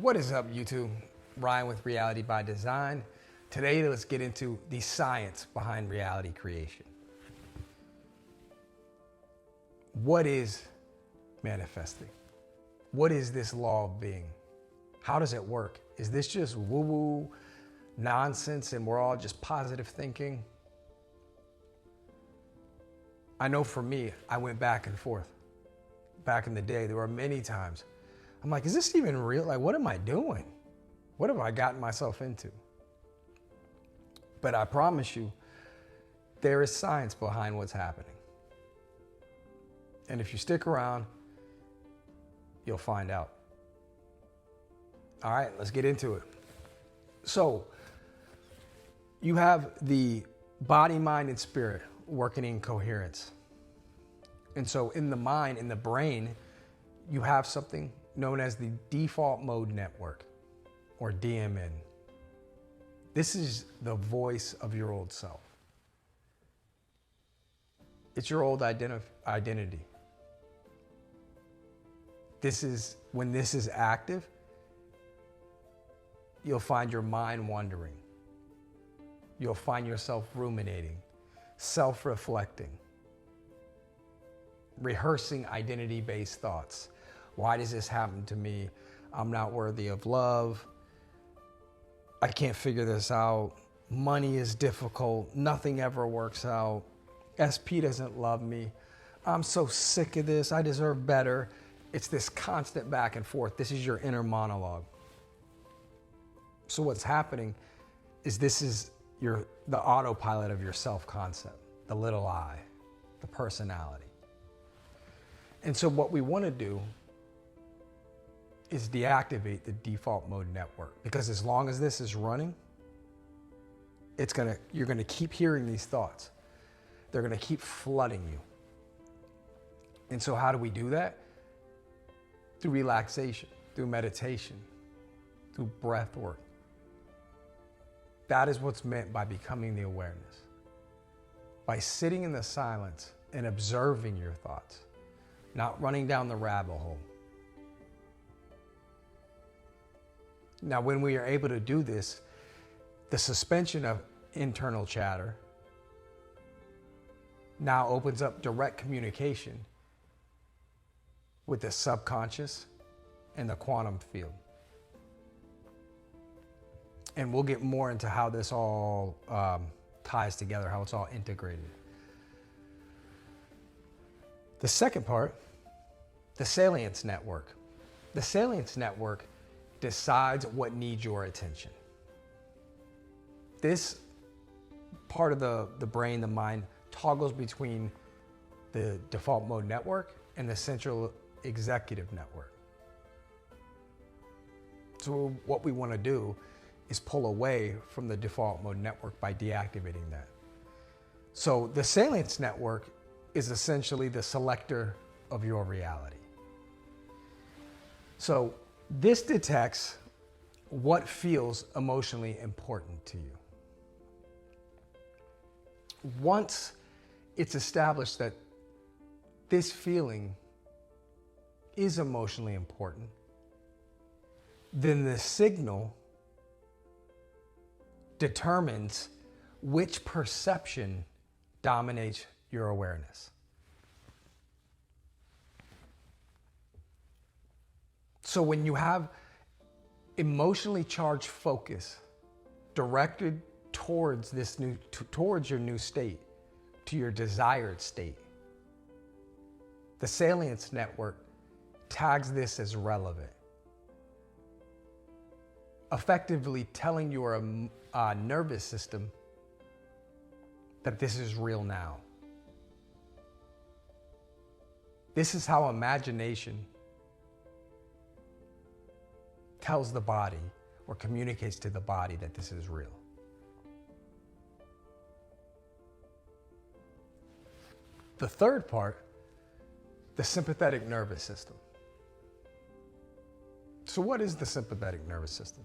What is up, YouTube? Ryan with Reality by Design. Today, let's get into the science behind reality creation. What is manifesting? What is this law of being? How does it work? Is this just woo-woo nonsense and we're all just positive thinking? I know for me, I went back and forth. Back in the day, there were many times I'm like, is this even real? Like, what am I doing? What have I gotten myself into? But I promise you, there is science behind what's happening. And if you stick around, you'll find out. All right, let's get into it. So, you have the body, mind, and spirit working in coherence. And so in the mind, in the brain, you have something known as the default mode network, or DMN. This is the voice of your old self. It's your old identity. When this is active, you'll find your mind wandering. You'll find yourself ruminating, self-reflecting, rehearsing identity-based thoughts. Why does this happen to me? I'm not worthy of love. I can't figure this out. Money is difficult. Nothing ever works out. SP doesn't love me. I'm so sick of this. I deserve better. It's this constant back and forth. This is your inner monologue. So what's happening is this is the autopilot of your self-concept, the little I, the personality. And so what we want to do is deactivate the default mode network, because as long as this is running, you're gonna keep hearing these thoughts. They're gonna keep flooding you. And so how do we do that? Through relaxation, through meditation, through breath work. That is what's meant by becoming the awareness. By sitting in the silence and observing your thoughts, not running down the rabbit hole. Now, when we are able to do this, the suspension of internal chatter now opens up direct communication with the subconscious and the quantum field. And we'll get more into how this all ties together, how it's all integrated. The second part, the Salience Network. The Salience Network decides what needs your attention. This part of the brain, the mind, toggles between the default mode network and the central executive network. So what we want to do is pull away from the default mode network by deactivating that. So the Salience Network is essentially the selector of your reality. So this detects what feels emotionally important to you. Once it's established that this feeling is emotionally important, then the signal determines which perception dominates your awareness. So when you have emotionally charged focus directed towards towards your new state, to your desired state, the Salience Network tags this as relevant, effectively telling your nervous system that this is real now. This is how imagination tells the body or communicates to the body that this is real. The third part, the sympathetic nervous system. So what is the sympathetic nervous system?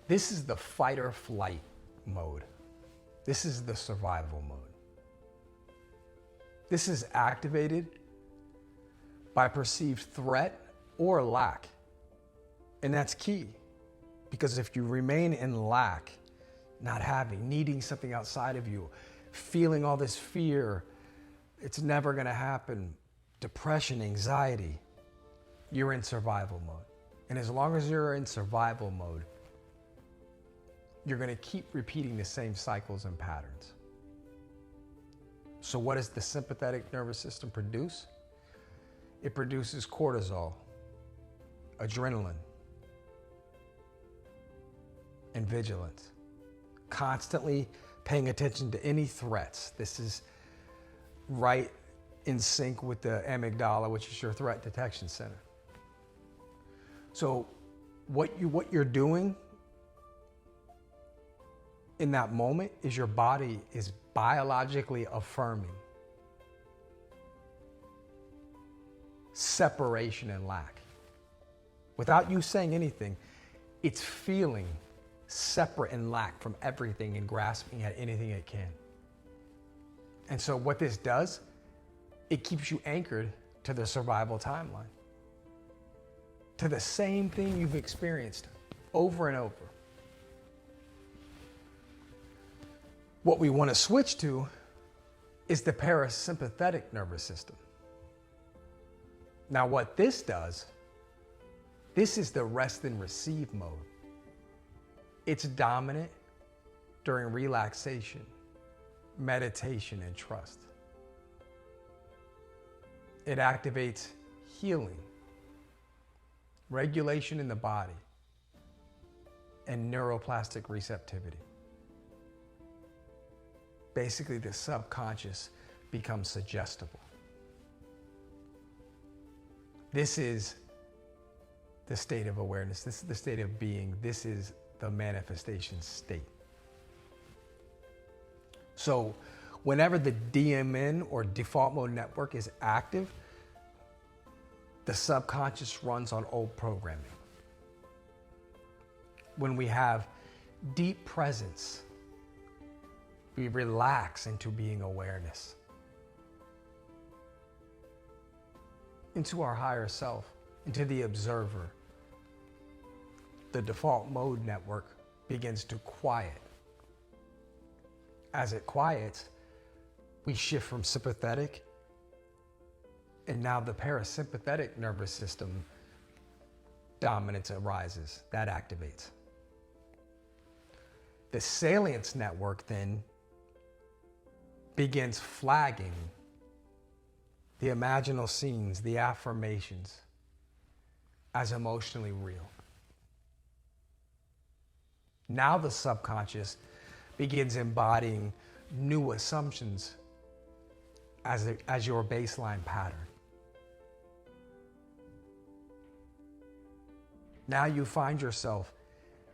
This is the fight or flight mode. This is the survival mode. This is activated by perceived threat or lack And that's key, because if you remain in lack, not having, needing something outside of you, feeling all this fear, it's never going to happen. Depression, anxiety, you're in survival mode. And as long as you're in survival mode, you're going to keep repeating the same cycles and patterns. So what does the sympathetic nervous system produce? It produces cortisol, adrenaline, and vigilance. Constantly paying attention to any threats. This is right in sync with the amygdala, which is your threat detection center. So what you're doing in that moment is your body is biologically affirming separation and lack. Without you saying anything, it's feeling separate and lack from everything and grasping at anything it can. And so what this does, it keeps you anchored to the survival timeline, to the same thing you've experienced over and over. What we want to switch to is the parasympathetic nervous system. Now what this does, this is the rest and receive mode. It's dominant during relaxation, meditation, and trust. It activates healing, regulation in the body, and neuroplastic receptivity. Basically, the subconscious becomes suggestible. This is the state of awareness. This is the state of being. This is the manifestation state. So whenever the DMN or default mode network is active, the subconscious runs on old programming. When we have deep presence, we relax into being awareness, into our higher self, into the observer. The default mode network begins to quiet. As it quiets, we shift from sympathetic, and now the parasympathetic nervous system dominance arises. That activates. The Salience Network then begins flagging the imaginal scenes, the affirmations, as emotionally real. Now the subconscious begins embodying new assumptions as your baseline pattern. Now you find yourself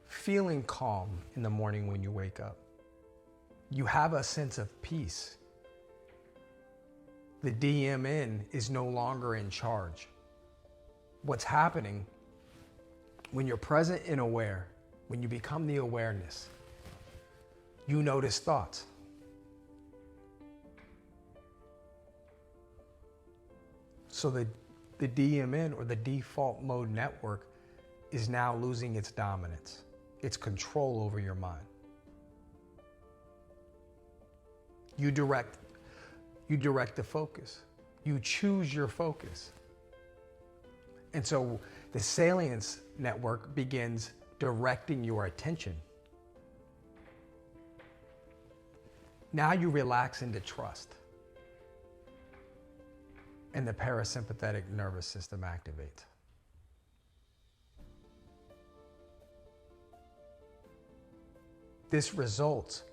feeling calm in the morning when you wake up. You have a sense of peace. The DMN is no longer in charge. What's happening when you're present and aware, when you become the awareness, you notice thoughts. So the DMN or the default mode network is now losing its dominance, its control over your mind. You direct the focus. You choose your focus. And so the Salience Network begins directing your attention. Now you relax into trust, and the parasympathetic nervous system activates. This results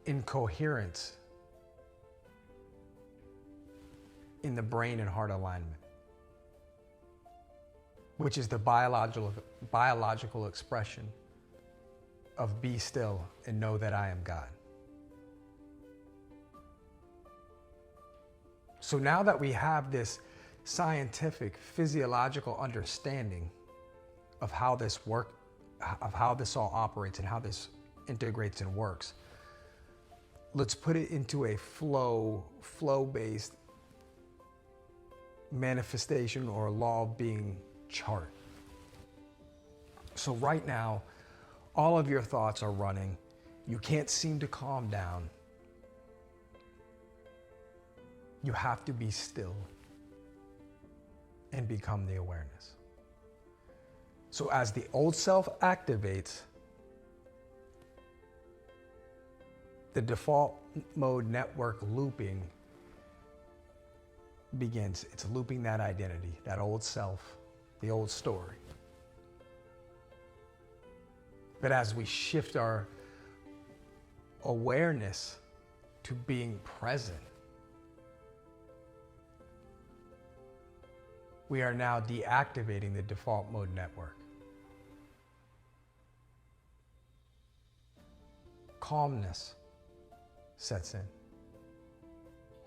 in coherence in the brain and heart alignment, which is the biological expression of be still and know that I am God. So now that we have this scientific, physiological understanding of how this all operates and how this integrates and works, let's put it into a flow-based manifestation or law of being chart. So right now, all of your thoughts are running. You can't seem to calm down. You have to be still and become the awareness. So as the old self activates, the default mode network looping begins. It's looping that identity, that old self, the old story. But as we shift our awareness to being present, we are now deactivating the default mode network. Calmness sets in.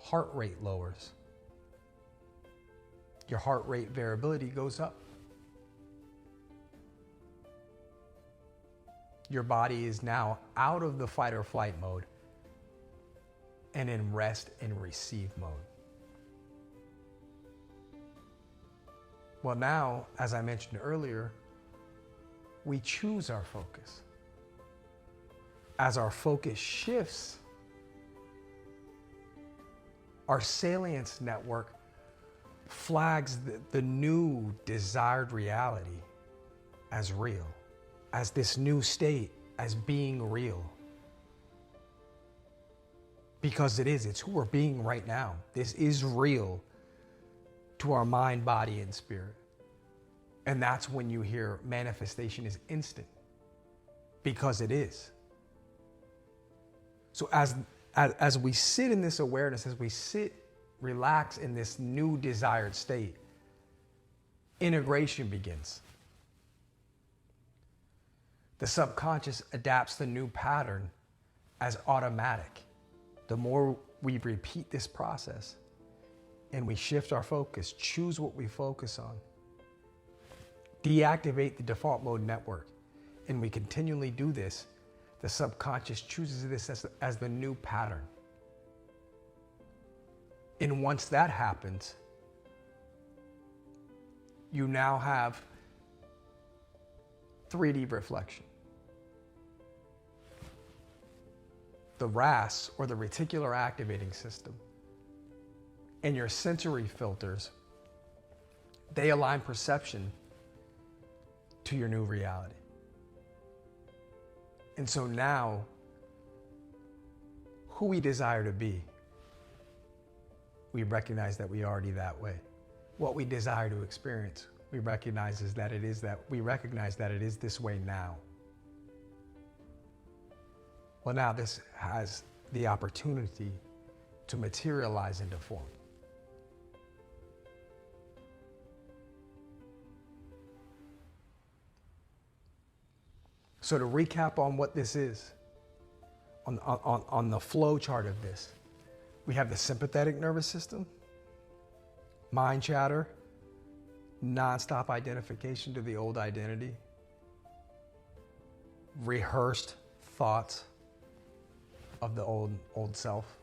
Heart rate lowers. Your heart rate variability goes up. Your body is now out of the fight or flight mode and in rest and receive mode. Well, now, as I mentioned earlier, we choose our focus. As our focus shifts, our Salience Network flags the new desired reality as real, as this new state, as being real. Because it's who we're being right now. This is real to our mind, body, and spirit. And that's when you hear manifestation is instant, because it is. So as we sit in this awareness, as we relax in this new desired state, integration begins. The subconscious adapts the new pattern as automatic. The more we repeat this process and we shift our focus, choose what we focus on, deactivate the default mode network, and we continually do this, the subconscious chooses this as the new pattern. And once that happens, you now have 3D reflection. The RAS, or the reticular activating system, and your sensory filters, they align perception to your new reality. And so now, who we desire to be, we recognize that we are already that way. What we desire to experience, we recognize that it is this way now. Well, now this has the opportunity to materialize into form. So to recap on what this is, on the flow chart of this, we have the sympathetic nervous system, mind chatter, nonstop identification to the old identity, rehearsed thoughts of the old self.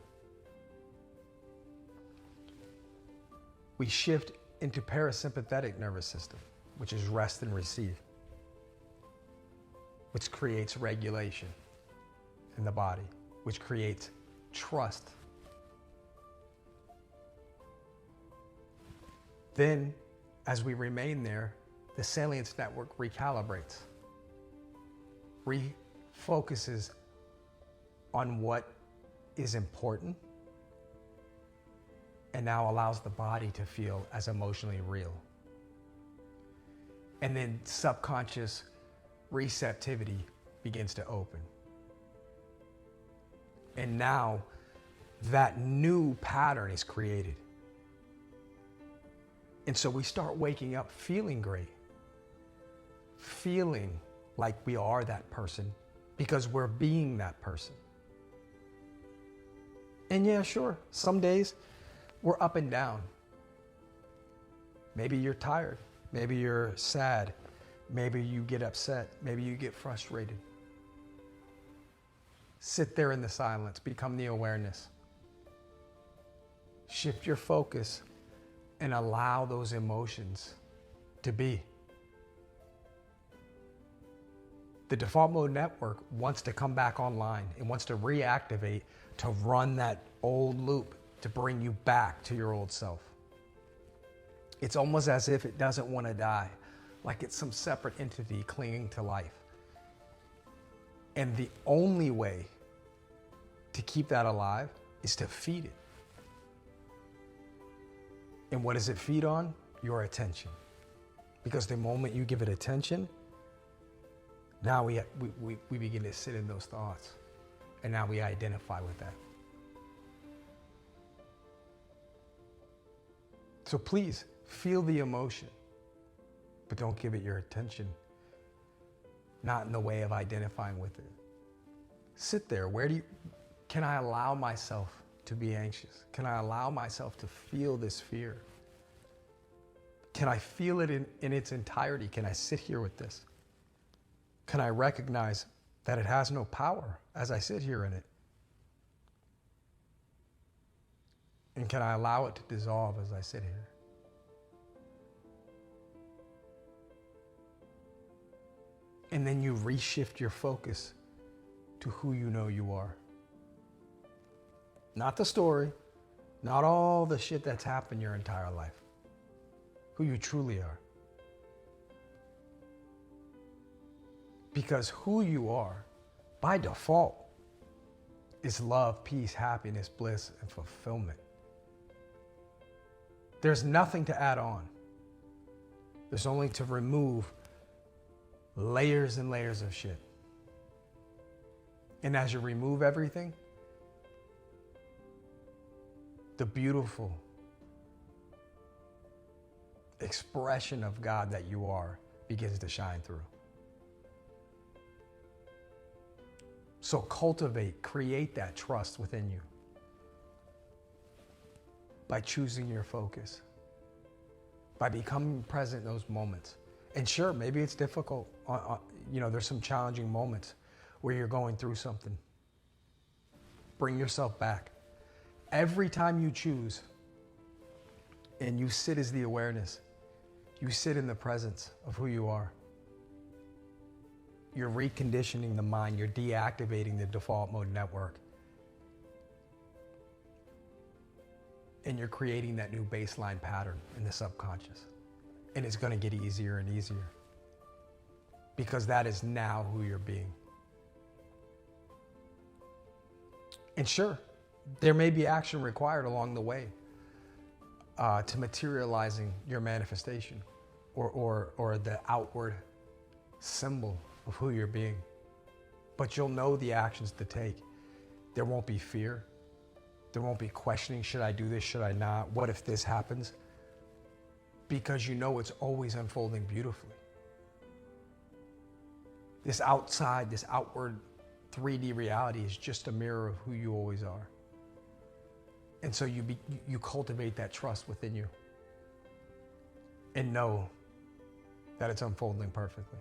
We shift into parasympathetic nervous system, which is rest and receive, which creates regulation in the body, which creates trust. Then, as we remain there, the Salience Network recalibrates, refocuses on what is important, and now allows the body to feel as emotionally real. And then subconscious receptivity begins to open. And now that new pattern is created. And so we start waking up feeling great, feeling like we are that person because we're being that person. And yeah, sure, some days we're up and down. Maybe you're tired. Maybe you're sad. Maybe you get upset. Maybe you get frustrated. Sit there in the silence. Become the awareness. Shift your focus and allow those emotions to be. The default mode network wants to come back online. It wants to reactivate, to run that old loop, to bring you back to your old self. It's almost as if it doesn't want to die, like it's some separate entity clinging to life. And the only way to keep that alive is to feed it. And what does it feed on? Your attention. Because the moment you give it attention, now we begin to sit in those thoughts. And now we identify with that. So please, feel the emotion, but don't give it your attention. Not in the way of identifying with it. Sit there. Can I allow myself to be anxious? Can I allow myself to feel this fear? Can I feel it in its entirety? Can I sit here with this? Can I recognize that it has no power as I sit here in it? And can I allow it to dissolve as I sit here? And then you reshift your focus to who you know you are. Not the story, not all the shit that's happened your entire life. Who you truly are. Because who you are, by default, is love, peace, happiness, bliss, and fulfillment. There's nothing to add on. There's only to remove layers and layers of shit. And as you remove everything, the beautiful expression of God that you are begins to shine through. So cultivate, create that trust within you by choosing your focus, by becoming present in those moments. And sure, maybe it's difficult. There's some challenging moments where you're going through something. Bring yourself back. Every time you choose and you sit as the awareness, you sit in the presence of who you are. You're reconditioning the mind. You're deactivating the default mode network. And you're creating that new baseline pattern in the subconscious. And it's going to get easier and easier. Because that is now who you're being. And sure, there may be action required along the way to materializing your manifestation or the outward symbol of who you're being. But you'll know the actions to take. There won't be fear. There won't be questioning, should I do this, should I not? What if this happens? Because you know it's always unfolding beautifully. This outside, this outward 3D reality is just a mirror of who you always are. And so you cultivate that trust within you and know that it's unfolding perfectly.